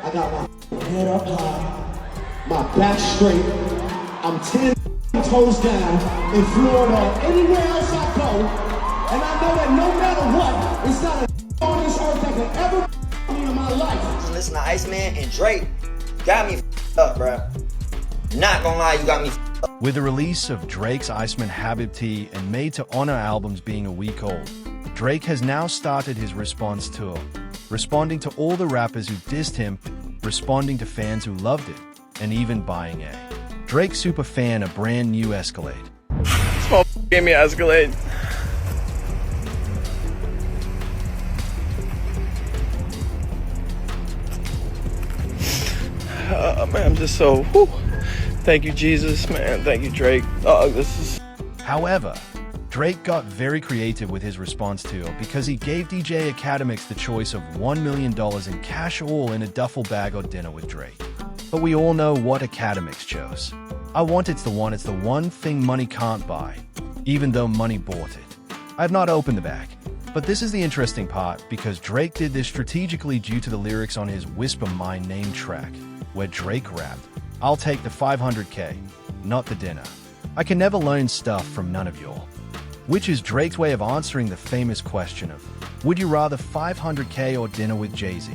I got my head up high, my back straight. I'm 10 toes down in Florida or anywhere else I go. And I know that no matter what, it's not a on this earth that can ever me in my life. Listen to ICEMAN and Drake got me up, bro. Not gonna lie, you got me up. With the release of Drake's ICEMAN HABIBTI and Made to Honor albums being a week old, Drake has now started his response tour, responding to all the rappers who dissed him, responding to fans who loved it, and even buying a Drake superfan a brand new Escalade. Small gave me an Escalade. Man, I'm just so, whew. Thank you, Jesus, man. Thank you, Drake. This is... However, Drake got very creative with his response tour because he gave DJ Academics the choice of $1 million in cash all in a duffel bag or dinner with Drake. But we all know what Academics chose. I want it's the one thing money can't buy, even though money bought it. I have not opened the bag. But this is the interesting part because Drake did this strategically due to the lyrics on his Whisper My Name track, where Drake rapped, "I'll take the 500K, not the dinner. I can never learn stuff from none of y'all." Which is Drake's way of answering the famous question of, would you rather 500K or dinner with Jay-Z?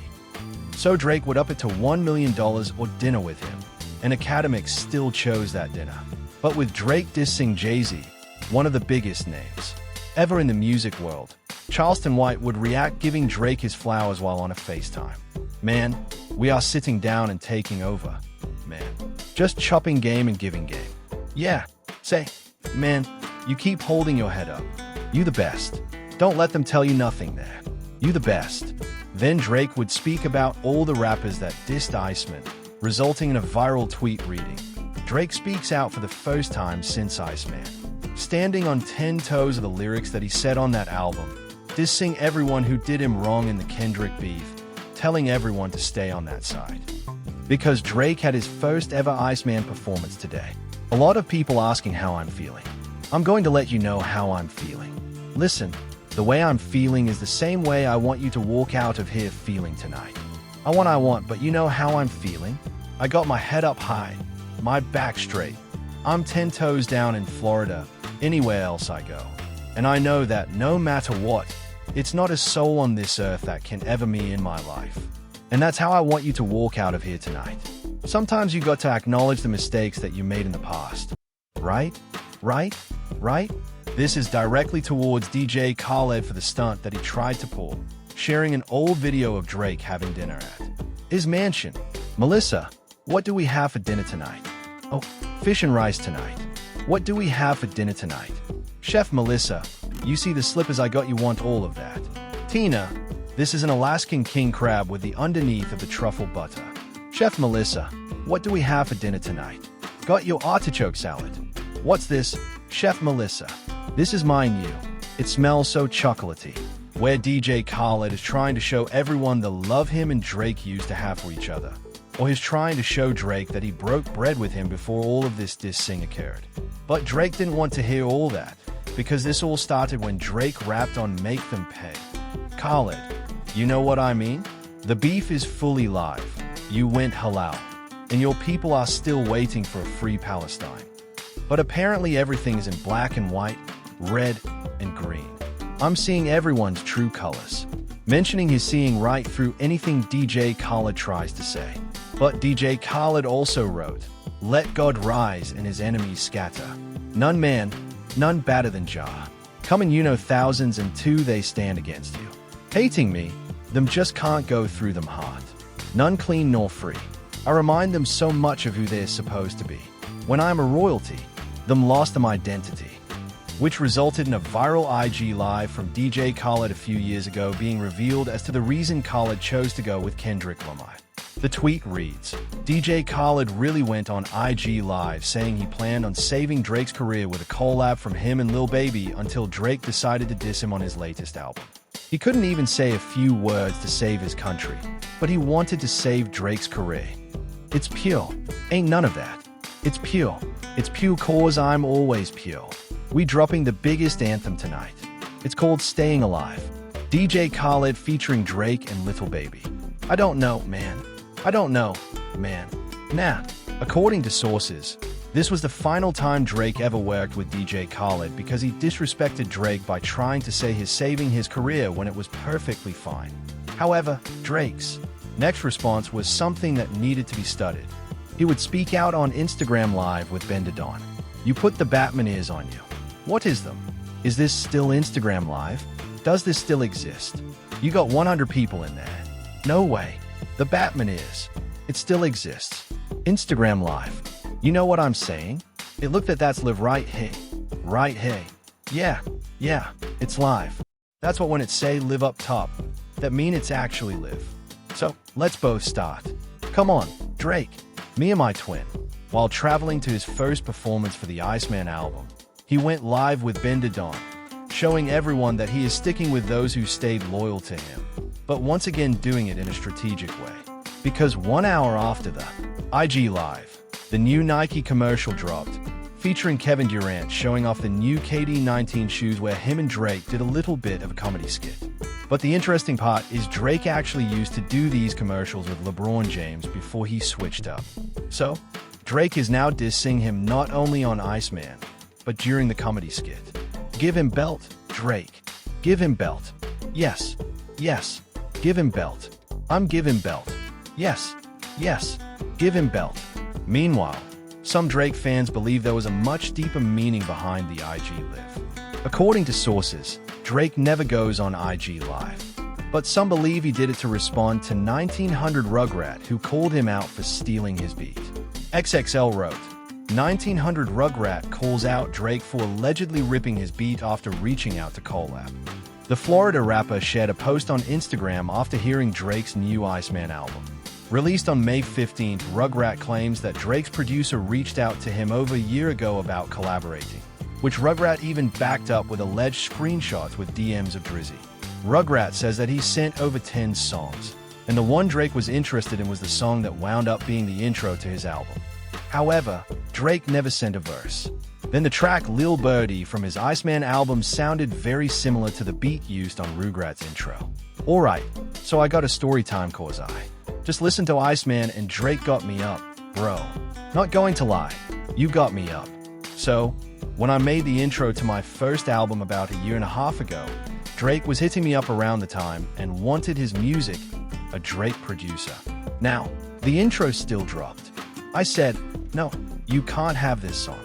So Drake would up it to $1 million or dinner with him, and Academics still chose that dinner. But with Drake dissing Jay-Z, one of the biggest names ever in the music world, Charleston White would react giving Drake his flowers while on a FaceTime. "Man, we are sitting down and taking over. Man, just chopping game and giving game. Yeah, say, man, you keep holding your head up. You the best. Don't let them tell you nothing there. You the best." Then Drake would speak about all the rappers that dissed ICEMAN, resulting in a viral tweet reading, "Drake speaks out for the first time since ICEMAN," standing on 10 toes of the lyrics that he said on that album, dissing everyone who did him wrong in the Kendrick beef, telling everyone to stay on that side. Because Drake had his first ever ICEMAN performance today. A lot of people asking how I'm feeling. I'm going to let you know how I'm feeling. Listen, the way I'm feeling is the same way I want you to walk out of here feeling tonight. I want, but you know how I'm feeling? I got my head up high, my back straight. I'm 10 toes down in Florida, anywhere else I go. And I know that no matter what, it's not a soul on this earth that can ever me in my life. And that's how I want you to walk out of here tonight. Sometimes you got to acknowledge the mistakes that you made in the past. Right? This is directly towards DJ Khaled for the stunt that he tried to pull, sharing an old video of Drake having dinner at his mansion. "Melissa, what do we have for dinner tonight?" "Oh, fish and rice tonight." "What do we have for dinner tonight?" "Chef Melissa, you see the slippers I got, you want all of that." "Tina, this is an Alaskan king crab with the underneath of the truffle butter." "Chef Melissa, what do we have for dinner tonight?" "Got your artichoke salad." "What's this?" "Chef Melissa, this is mine new. It smells so chocolatey." Where DJ Khaled is trying to show everyone the love him and Drake used to have for each other. Or he's trying to show Drake that he broke bread with him before all of this dissing occurred. But Drake didn't want to hear all that, because this all started when Drake rapped on Make Them Pay. "Khaled, you know what I mean? The beef is fully live. You went halal. And your people are still waiting for a free Palestine. But apparently everything is in black and white, red and green. I'm seeing everyone's true colors." Mentioning he's seeing right through anything DJ Khaled tries to say. But DJ Khaled also wrote, "Let God rise and his enemies scatter. None man, none better than Jah. Coming you know thousands and two they stand against you. Hating me, them just can't go through them hard. None clean nor free. I remind them so much of who they're supposed to be. When I'm a royalty, them lost them identity." Which resulted in a viral IG live from DJ Khaled a few years ago being revealed as to the reason Khaled chose to go with Kendrick Lamar. The tweet reads, "DJ Khaled really went on IG live saying he planned on saving Drake's career with a collab from him and Lil Baby until Drake decided to diss him on his latest album. He couldn't even say a few words to save his country, but he wanted to save Drake's career. It's pure. Ain't none of that. It's pure. It's pure cause I'm always pure. We dropping the biggest anthem tonight. It's called Staying Alive. DJ Khaled featuring Drake and Little Baby. I don't know, man. I don't know, man. Nah. According to sources, this was the final time Drake ever worked with DJ Khaled because he disrespected Drake by trying to say he's saving his career when it was perfectly fine. However, Drake's next response was something that needed to be studied. He would speak out on Instagram Live with Bendadon. You put the Batman ears on you. What is them? Is this still Instagram Live? Does this still exist? You got 100 people in there. No way. The Batman ears. It still exists. Instagram Live. You know what I'm saying? It looked at that's live right hey. Right hey. Yeah, it's live. That's what when it say live up top, that mean it's actually live. So, let's both start. Come on, Drake. Me and my twin. While traveling to his first performance for the ICEMAN album, he went live with Bendadon, showing everyone that he is sticking with those who stayed loyal to him, but once again doing it in a strategic way. Because 1 hour after the IG Live, the new Nike commercial dropped, featuring Kevin Durant showing off the new KD19 shoes where him and Drake did a little bit of a comedy skit. But the interesting part is Drake actually used to do these commercials with LeBron James before he switched up. So, Drake is now dissing him not only on ICEMAN, but during the comedy skit. Give him belt, Drake. Give him belt. Yes. Give him belt. I'm giving belt. Yes. Give him belt. Meanwhile, some Drake fans believe there was a much deeper meaning behind the IG Live. According to sources, Drake never goes on IG Live, but some believe he did it to respond to 1900 Rugrat who called him out for stealing his beat. XXL wrote, 1900 Rugrat calls out Drake for allegedly ripping his beat after reaching out to collab. The Florida rapper shared a post on Instagram after hearing Drake's new ICEMAN album. Released on May 15th, Rugrat claims that Drake's producer reached out to him over a year ago about collaborating, which Rugrat even backed up with alleged screenshots with DMs of Drizzy. Rugrat says that he sent over 10 songs, and the one Drake was interested in was the song that wound up being the intro to his album. However, Drake never sent a verse. Then the track Lil Birdie from his ICEMAN album sounded very similar to the beat used on Rugrat's intro. Alright, so I got a story time cause I just listened to ICEMAN and Drake got me up, bro. Not going to lie, you got me up. So, when I made the intro to my first album about a year and a half ago, Drake was hitting me up around the time and wanted his music, a Drake producer. Now, the intro still dropped. I said, no, you can't have this song.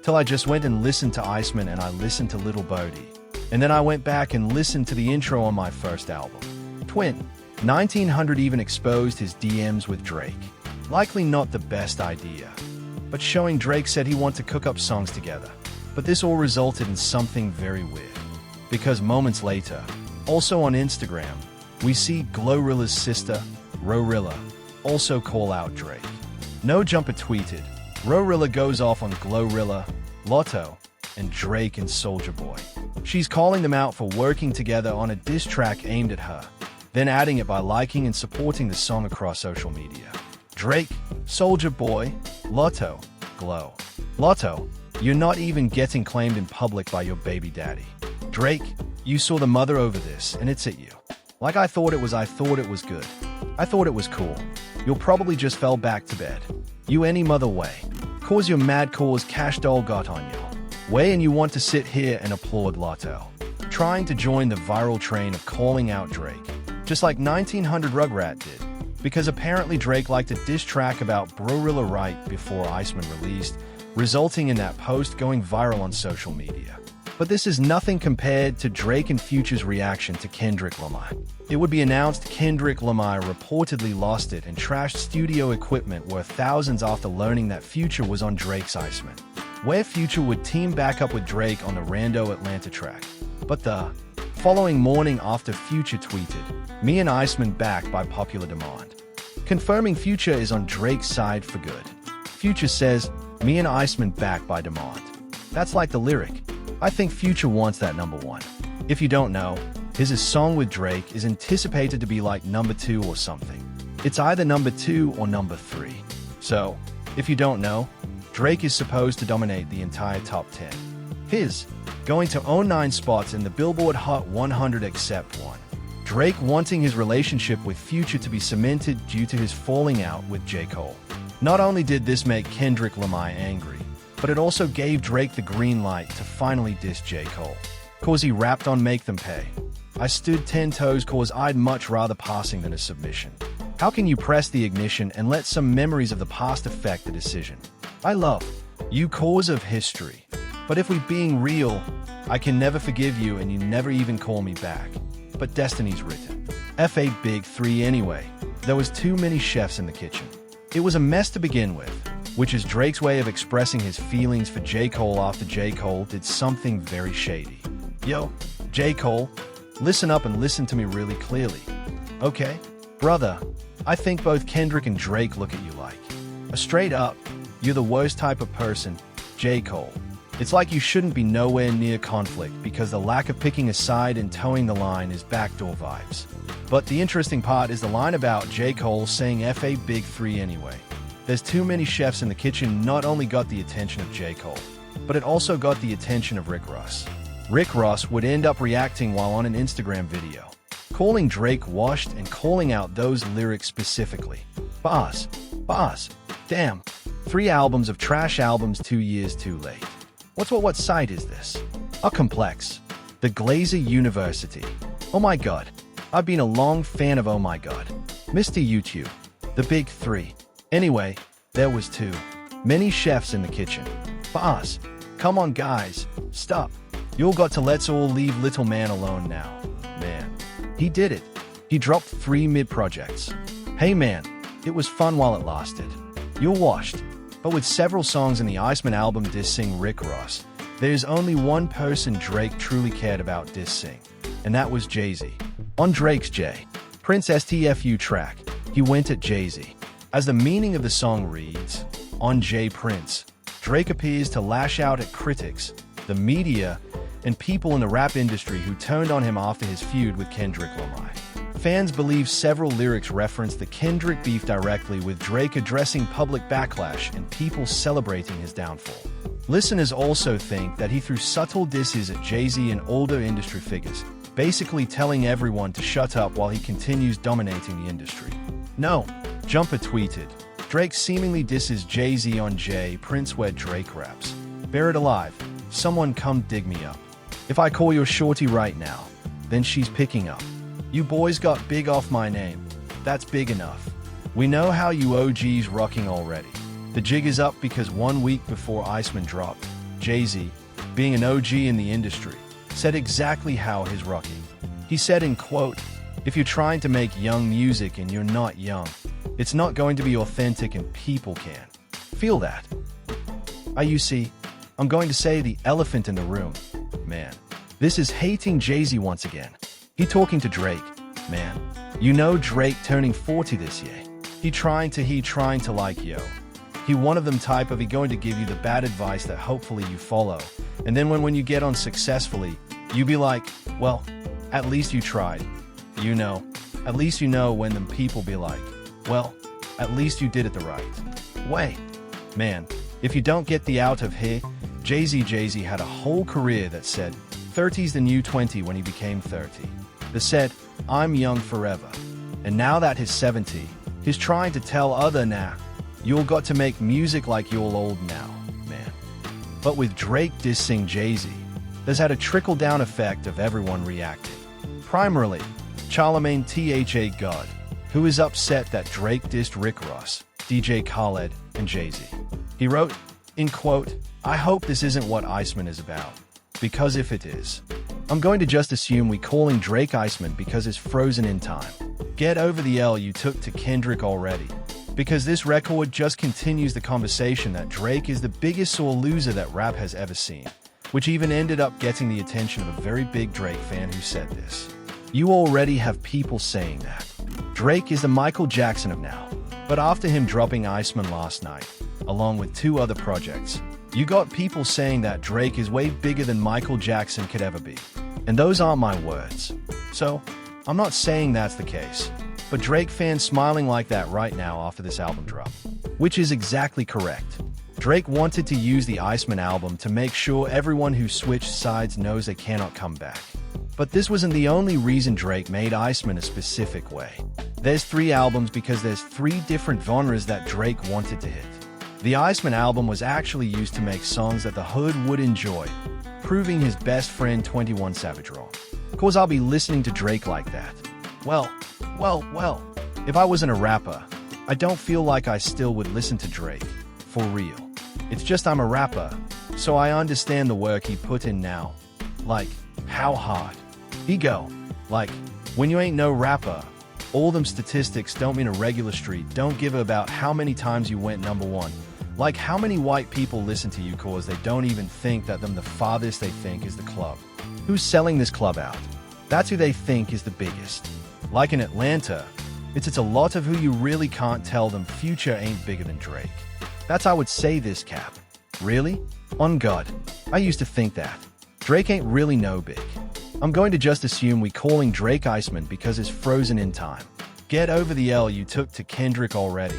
Till I just went and listened to ICEMAN and I listened to Little Bodie. And then I went back and listened to the intro on my first album. Twin. 1900 even exposed his DMs with Drake. Likely not the best idea, but showing Drake said he wanted to cook up songs together. But this all resulted in something very weird. Because moments later, also on Instagram, we see Glorilla's sister, Rorilla, also call out Drake. No Jumper tweeted, Rorilla goes off on Glorilla, Lotto, and Drake and Soulja Boy. She's calling them out for working together on a diss track aimed at her, then adding it by liking and supporting the song across social media. Drake, Soulja Boy, Lotto, Glow. Lotto, you're not even getting claimed in public by your baby daddy. Drake, you saw the mother over this, and it's at you. Like I thought it was good. I thought it was cool. You'll probably just fell back to bed. You any mother way. Cause your mad cause Cash Doll got on you. Way and you want to sit here and applaud Lotto. Trying to join the viral train of calling out Drake. Just like 1900 Rugrat did, because apparently Drake liked a diss track about Brorilla right before ICEMAN released, resulting in that post going viral on social media. But this is nothing compared to Drake and Future's reaction to Kendrick Lamar. It would be announced Kendrick Lamar reportedly lost it and trashed studio equipment worth thousands after learning that Future was on Drake's ICEMAN, where Future would team back up with Drake on the Rando Atlanta track. But the following morning after Future tweeted, me and ICEMAN back by popular demand, confirming Future is on Drake's side for good. Future says, me and ICEMAN back by demand. That's like the lyric. I think Future wants that number one. If you don't know, his song with Drake is anticipated to be like number 2 or something. It's either number 2 or number 3. So, if you don't know, Drake is supposed to dominate the entire top 10. His going to own 9 spots in the Billboard Hot 100 except one. Drake wanting his relationship with Future to be cemented due to his falling out with J. Cole. Not only did this make Kendrick Lamar angry, but it also gave Drake the green light to finally diss J. Cole. Cause he rapped on Make Them Pay. I stood 10 toes cause I'd much rather passing than a submission. How can you press the ignition and let some memories of the past affect the decision? I love you cause of history. But if we being real, I can never forgive you and you never even call me back. But destiny's written. F8 Big 3 anyway. There was too many chefs in the kitchen. It was a mess to begin with, which is Drake's way of expressing his feelings for J. Cole after J. Cole did something very shady. Yo, J. Cole, listen up and listen to me really clearly. Okay? Brother, I think both Kendrick and Drake look at you like a straight up, you're the worst type of person, J. Cole. It's like you shouldn't be nowhere near conflict because the lack of picking a side and towing the line is backdoor vibes. But the interesting part is the line about J. Cole saying F8 Big 3 anyway. There's too many chefs in the kitchen not only got the attention of J. Cole, but it also got the attention of Rick Ross. Rick Ross would end up reacting while on an Instagram video, calling Drake washed and calling out those lyrics specifically. Boss, damn, 3 albums of trash albums 2 years too late. What site is this? A complex. The Glazer University. Oh my god. I've been a long fan of oh my god. Mr. YouTube. The Big 3. Anyway, there was too many chefs in the kitchen. Boss, come on guys, stop. You all got to let's all leave little man alone now. Man, he did it. He dropped 3 mid-projects. Hey man, it was fun while it lasted. You're washed. But with several songs in the ICEMAN album dissing Rick Ross, there's only one person Drake truly cared about dissing, and that was Jay-Z. On Drake's J. Prince STFU track, he went at Jay-Z. As the meaning of the song reads, on J. Prince, Drake appears to lash out at critics, the media, and people in the rap industry who turned on him after his feud with Kendrick Lamar. Fans believe several lyrics reference the Kendrick beef directly, with Drake addressing public backlash and people celebrating his downfall. Listeners also think that he threw subtle disses at Jay-Z and older industry figures, basically telling everyone to shut up while he continues dominating the industry. No, Jumper tweeted, Drake seemingly disses Jay-Z on J. Prince where Drake raps. Buried alive, someone come dig me up. If I call your shorty right now, then she's picking up. You boys got big off my name. That's big enough. We know how you OGs rocking already. The jig is up because 1 week before ICEMAN dropped, Jay-Z, being an OG in the industry, said exactly how his rocking. He said in quote, if you're trying to make young music and you're not young, it's not going to be authentic and people can feel that. You see, I'm going to say the elephant in the room. Man, this is hating Jay-Z once again. He talking to Drake. Man, you know Drake turning 40 this year. He trying to like, yo. He one of them type of he going to give you the bad advice that hopefully you follow. And then when you get on successfully, you be like, well, at least you tried. You know, at least you know when them people be like, well, at least you did it the right way. Man, if you don't get the out of here, Jay-Z had a whole career that said, 30's the new 20 when he became 30. That said, I'm young forever. And now that he's 70, he's trying to tell other nah, you'll got to make music like you're old now, man. But with Drake dissing Jay-Z, there's had a trickle-down effect of everyone reacting. Primarily, Charlemagne Tha God, who is upset that Drake dissed Rick Ross, DJ Khaled, and Jay-Z. He wrote, in quote, I hope this isn't what ICEMAN is about. Because if it is, I'm going to just assume we calling Drake ICEMAN because it's frozen in time. Get over the L you took to Kendrick already. Because this record just continues the conversation that Drake is the biggest sore loser that rap has ever seen, which even ended up getting the attention of a very big Drake fan who said this. You already have people saying that Drake is the Michael Jackson of now, but after him dropping ICEMAN last night, along with 2 other projects, you got people saying that Drake is way bigger than Michael Jackson could ever be. And those aren't my words. So, I'm not saying that's the case, but Drake fans smiling like that right now after this album drop, which is exactly correct. Drake wanted to use the ICEMAN album to make sure everyone who switched sides knows they cannot come back. But this wasn't the only reason Drake made Iceman a specific way. There's 3 albums because there's 3 different genres that Drake wanted to hit. The Iceman album was actually used to make songs that the hood would enjoy, proving his best friend 21 Savage wrong. Cause I'll be listening to Drake like that. Well, if I wasn't a rapper, I don't feel like I still would listen to Drake, for real. It's just I'm a rapper, so I understand the work he put in now. Like, how hard he go. Like, when you ain't no rapper, all them statistics don't mean a regular street don't give a about how many times you went #1. Like how many white people listen to you cause they don't even think that them the farthest they think is the club. Who's selling this club out? That's who they think is the biggest. Like in Atlanta, it's a lot of who you really can't tell them Future ain't bigger than Drake. That's I would say this cap. Really? On God, I used to think that. Drake ain't really no big. I'm going to just assume we calling Drake Iceman because it's frozen in time. Get over the L you took to Kendrick already.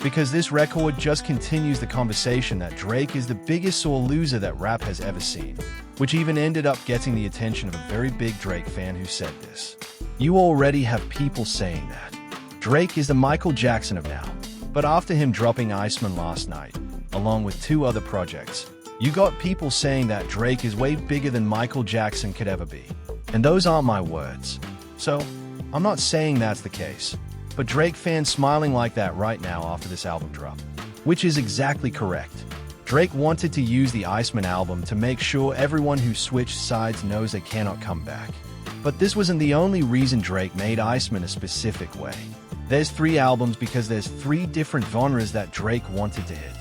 Because this record just continues the conversation that Drake is the biggest sore loser that rap has ever seen, which even ended up getting the attention of a very big Drake fan who said this. You already have people saying that Drake is the Michael Jackson of now, but after him dropping Iceman last night, along with 2 other projects, you got people saying that Drake is way bigger than Michael Jackson could ever be. And those aren't my words. So, I'm not saying that's the case. But Drake fans smiling like that right now after this album drop. Which is exactly correct. Drake wanted to use the Iceman album to make sure everyone who switched sides knows they cannot come back. But this wasn't the only reason Drake made Iceman a specific way. There's 3 albums because there's 3 different genres that Drake wanted to hit.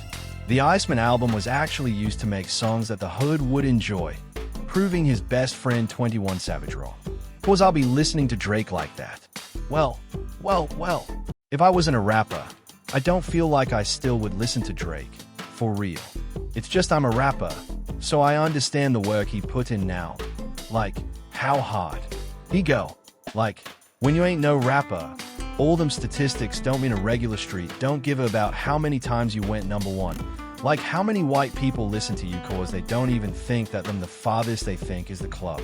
The Iceman album was actually used to make songs that the hood would enjoy, proving his best friend 21 Savage wrong. Cause I'll be listening to Drake like that. Well, if I wasn't a rapper, I don't feel like I still would listen to Drake, for real. It's just I'm a rapper, so I understand the work he put in now. Like, how hard he go. Like, when you ain't no rapper, all them statistics don't mean a regular street don't give a about how many times you went #1. Like how many white people listen to you cause they don't even think that them the farthest they think is the club.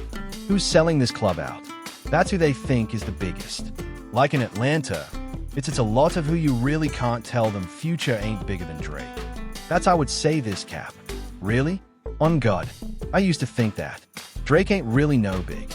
Who's selling this club out? That's who they think is the biggest. Like in Atlanta, it's a lot of who you really can't tell them Future ain't bigger than Drake. That's I would say this cap. Really? On God, I used to think that. Drake ain't really no big.